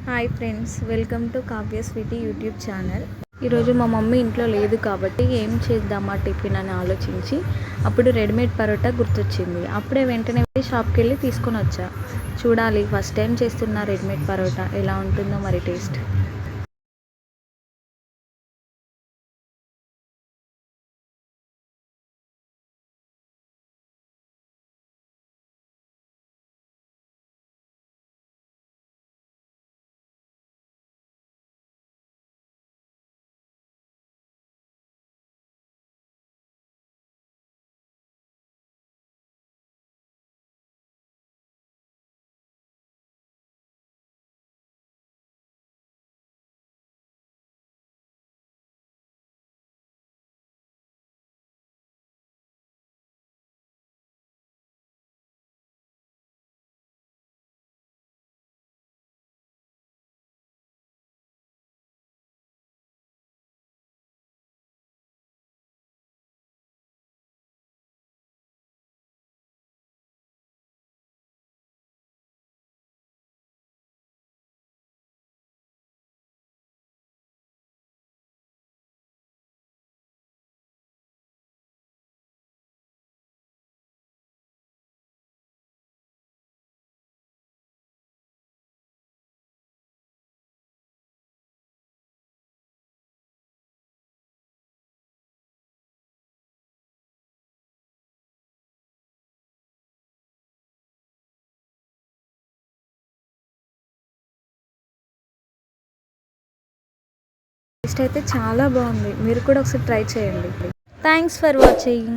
Hi friends, welcome to Kavya sweety YouTube channel. ఈరోజు మా mummy ఇంట్లో లేదు కాబట్టి ఏం చేద్దామా టిఫిన్ అని ఆలోచించి అప్పుడు రెడీమేడ్ పరోటా గుర్తొచ్చింది. అప్పుడే వెంటనే షాప్కి వెళ్ళి తీసుకొని వచ్చా. చూడాలి, ఫస్ట్ టైం చేస్తున్న రెడీమేడ్ పరోటా ఎలా ఉంటుందో మరి టేస్ట్. టేస్ట్ అయితే చాలా బాగుంది. మీరు కూడా ఒకసారి ట్రై చేయండి. Thanks for watching.